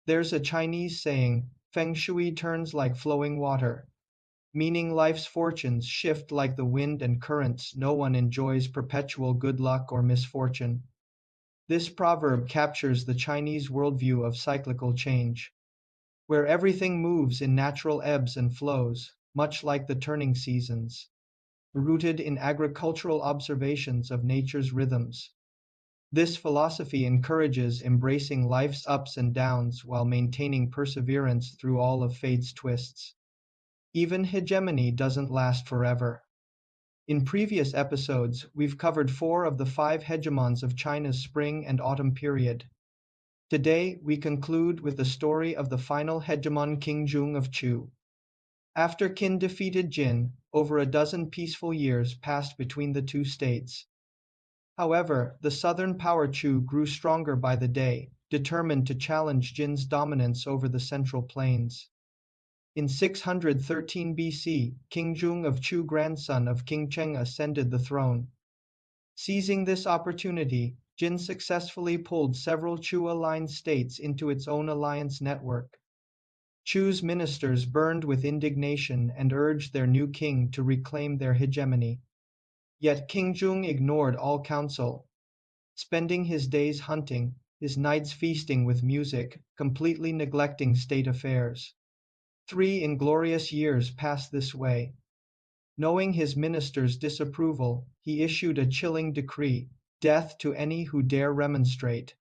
There's a Chinese saying, Feng Shui turns like flowing water, meaning life's fortunes shift like the wind and currents. No one enjoys perpetual good luck or misfortune. This proverb captures the Chinese worldview of cyclical change, where everything moves in natural ebbs and flows, much like the turning seasons, rooted in agricultural observations of nature's rhythms. This philosophy encourages embracing life's ups and downs while maintaining perseverance through all of fate's twists. Even hegemony doesn't last forever. In previous episodes, we've covered 4 of the 5 hegemons of China's spring and autumn period. Today, we conclude with the story of the final hegemon King Zhou of Chu. After Qin defeated Jin, over a dozen peaceful years passed between the two states. However, the southern power Chu grew stronger by the day, determined to challenge Jin's dominance over the central plains. In 613 BC, King Zhou of Chu, grandson of King Cheng, ascended the throne. Seizing this opportunity, Jin successfully pulled several Chu-aligned states into its own alliance network. Chu's ministers burned with indignation and urged their new king to reclaim their hegemony. Yet King Zhou ignored all counsel, spending his days hunting, his nights feasting with music, completely neglecting state affairs. 3 inglorious years passed this way. Knowing his ministers' disapproval, he issued a chilling decree: death to any who dare remonstrate.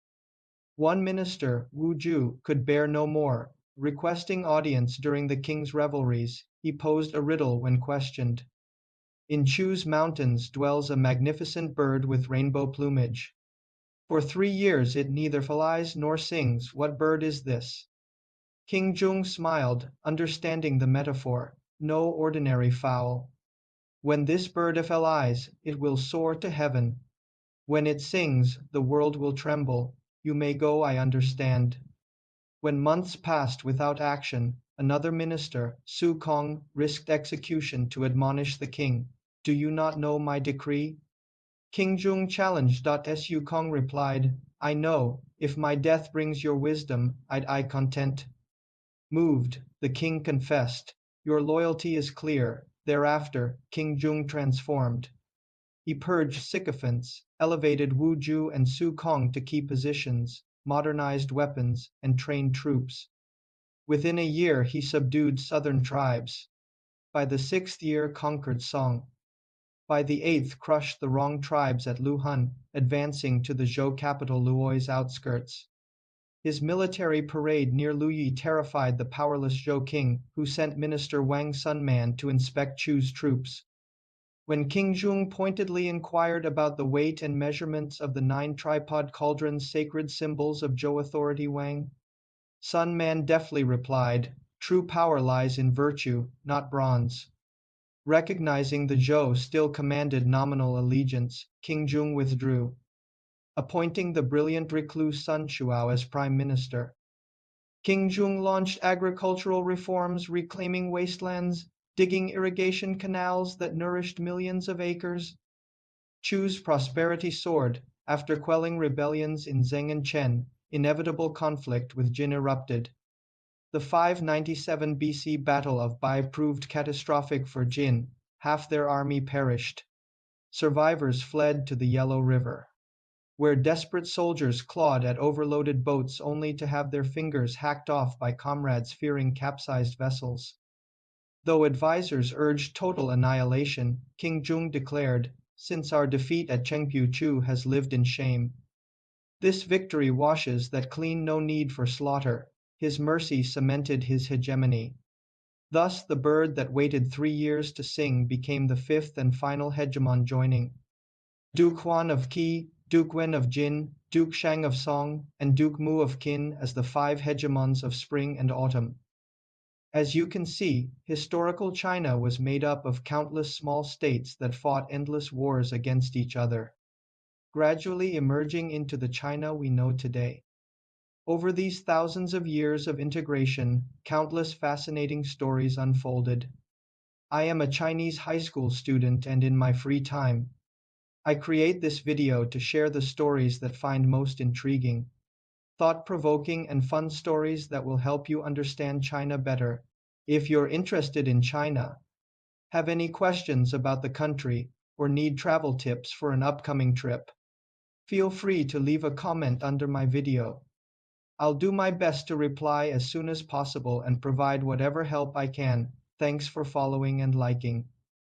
One minister, Wu Ju, could bear no more. Requesting audience during the king's revelries, he posed a riddle when questioned. In Chu's mountains dwells a magnificent bird with rainbow plumage. For 3 years it neither flies nor sings. What bird is this? King Zhou smiled, understanding the metaphor. No ordinary fowl. When this bird flies, it will soar to heaven. When it sings, the world will tremble. You may go, I understand. When months passed without action, another minister, Su Kong, risked execution to admonish the king. Do you not know my decree? King Zhou challenged. Su Kong replied, I know, if my death brings your wisdom, I content. Moved, the king confessed, your loyalty is clear. Thereafter, King Zhou transformed. He purged sycophants, elevated Wu Ju and Su Kong to key positions, modernized weapons, and trained troops. Within a year he subdued southern tribes. By the 6th year conquered Song. By the 8th crushed the Rong tribes at Luhan, advancing to the Zhou capital Luoy's outskirts. His military parade near Luyi terrified the powerless Zhou king, who sent Minister Wang Sunman to inspect Chu's troops. When King Zhou pointedly inquired about the weight and measurements of the 9 tripod cauldrons, sacred symbols of Zhou authority, Wang Sunman deftly replied, true power lies in virtue, not bronze. Recognizing the Zhou still commanded nominal allegiance, King Zhou withdrew, appointing the brilliant recluse Sun Shuao as prime minister. King Zhou launched agricultural reforms, reclaiming wastelands, digging irrigation canals that nourished millions of acres. Chu's prosperity soared. After quelling rebellions in Zheng and Chen, inevitable conflict with Jin erupted. The 597 BC Battle of Bai proved catastrophic for Jin. Half their army perished. Survivors fled to the Yellow River, where desperate soldiers clawed at overloaded boats only to have their fingers hacked off by comrades fearing capsized vessels. Though advisors urged total annihilation, King Zhou declared, since our defeat at Chengpu, Chu has lived in shame. This victory washes that clean, no need for slaughter. His mercy cemented his hegemony. Thus the bird that waited 3 years to sing became the 5th and final hegemon, joining Duke Huan of Qi, Duke Wen of Jin, Duke Shang of Song, and Duke Mu of Qin as the 5 hegemons of spring and autumn. As you can see, historical China was made up of countless small states that fought endless wars against each other, gradually emerging into the China we know today. Over these thousands of years of integration, countless fascinating stories unfolded. I am a Chinese high school student, and in my free time, I create this video to share the stories that find most intriguing. thought-provoking and fun stories that will help you understand China better. If you're interested in China, have any questions about the country, or need travel tips for an upcoming trip, feel free to leave a comment under my video. I'll do my best to reply as soon as possible and provide whatever help I can. Thanks for following and liking.